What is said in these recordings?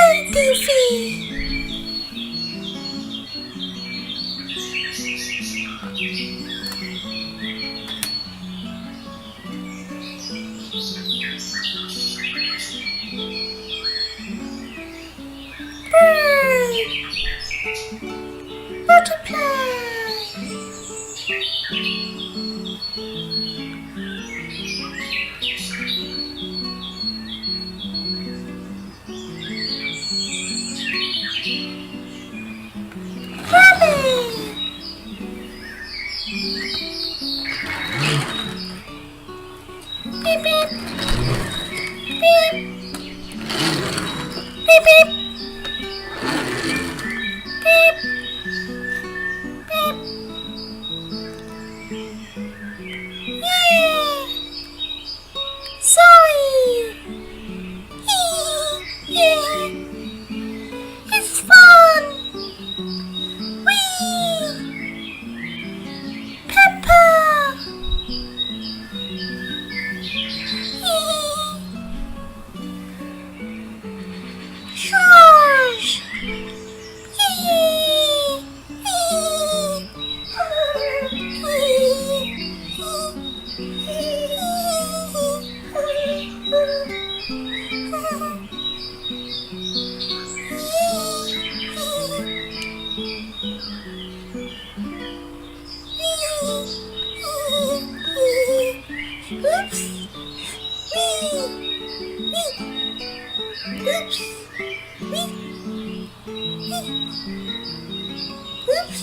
playtv. Beep beep. Beep. Beep beep. Beep. Beep. Yay! Zoe! Yeah! It's fun! Whee! Peppa! George! Oops! Oops!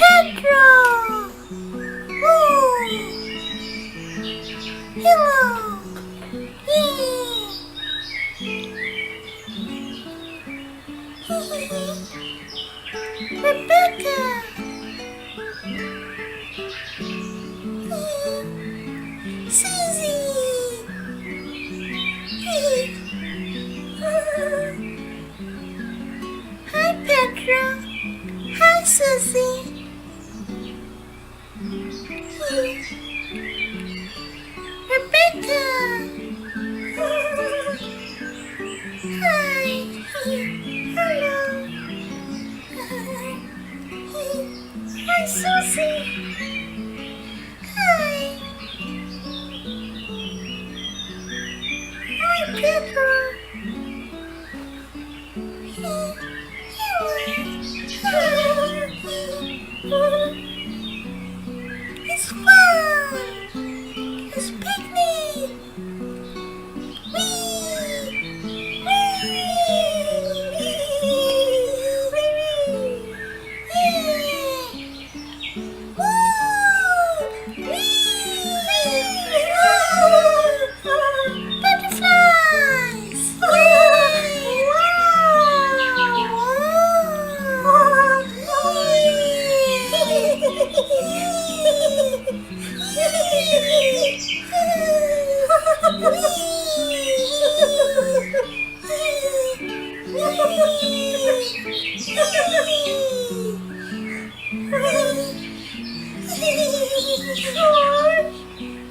Pedro! Oh! Hello! Rebecca! Suzy! Hi Pedro! Hi Suzy! Rebecca! Hi! Hello! Hi Suzy! Hi! Hi Peppa! It's fun! It's picnic! Butterflies!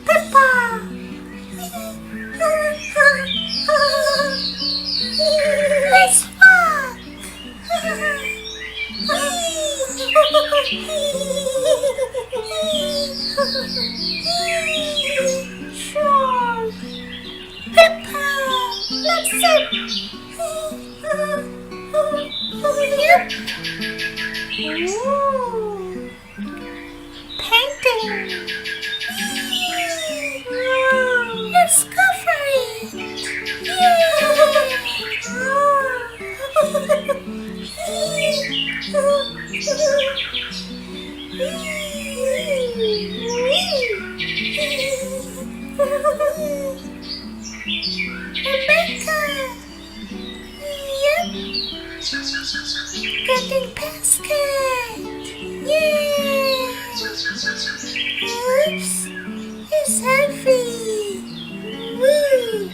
Peppa! It's fun! Sure! Peppa! Let's sit! Yep! Ooh! Painting! Let's go for it! Yay! Rebecca! Yep! Getting basket! Yay! Oops! It's heavy! Woo!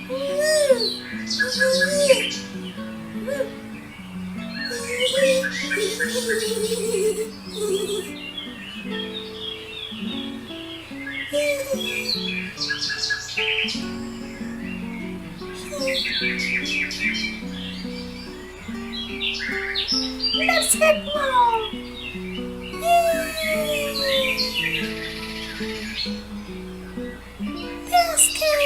Woo! Woo! Let's get more! Basket!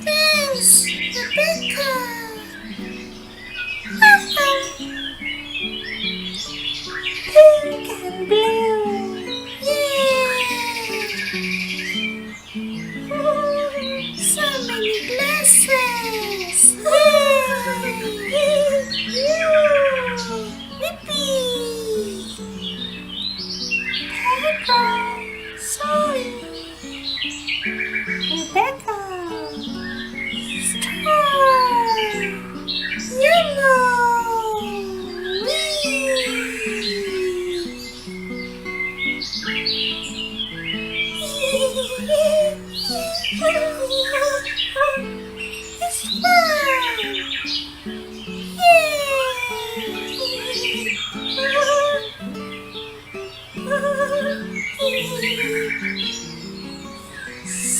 Thanks, Rebecca. Pink and blue. Yeah. So many glasses. Yippee. Pedro Suzy. Rebecca.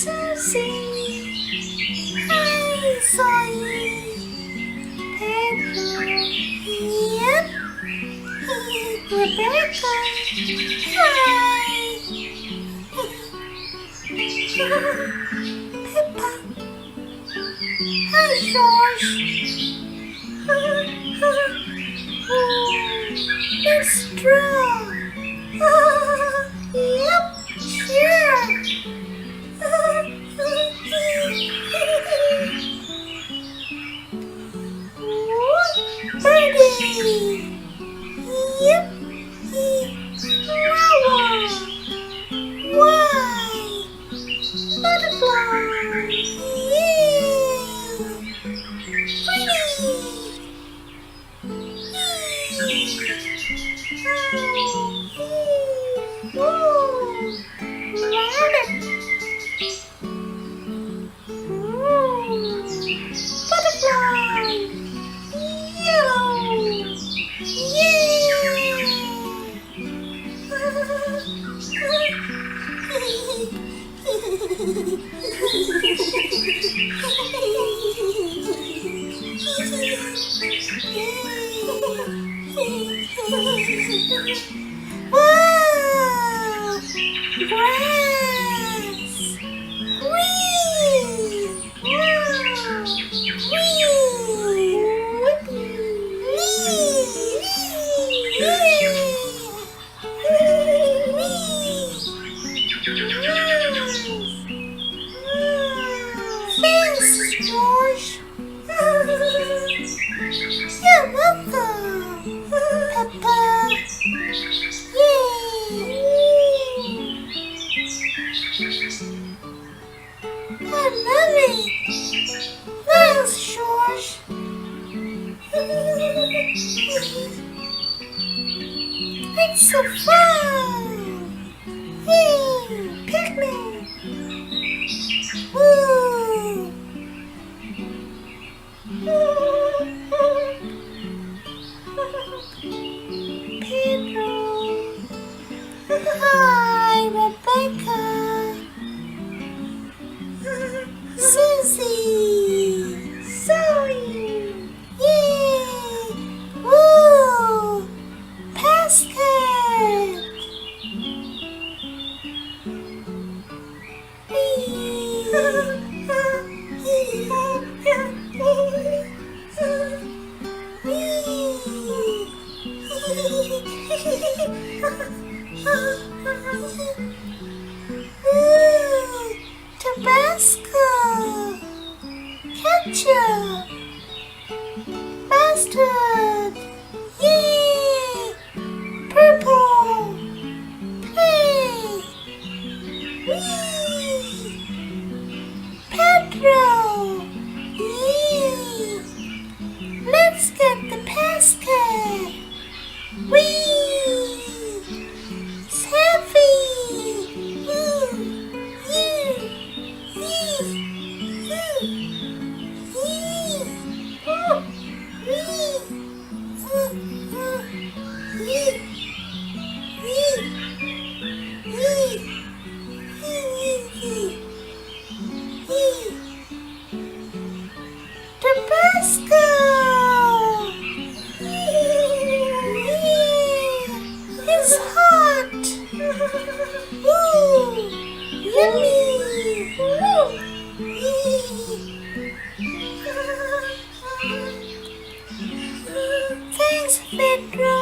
Suzy, hi, Zoe, Pedro, yep, Rebecca, hi, Peppa, hi, George, let's draw, yep, sure. Birdie! Yep! Flower! Why? Butterfly! Yeah! Pretty! Rabbit! Butterfly! Yellow! Wow! Grass! Green! Wow! Thanks, George. You're welcome. It's so fun! Hey, picnic! Woo! Pedro! Hi, Rebecca! Suzy! Zoe! Yay! Woo! Basket! Tabasco! Ketchup! Mustard! Yay! Purple! Play! Whee! Pedro! Yay! Let's get the basket! Whee! It's heavy! Tabasco! It's hot! Ooh, yummy! Thanks, Pedro.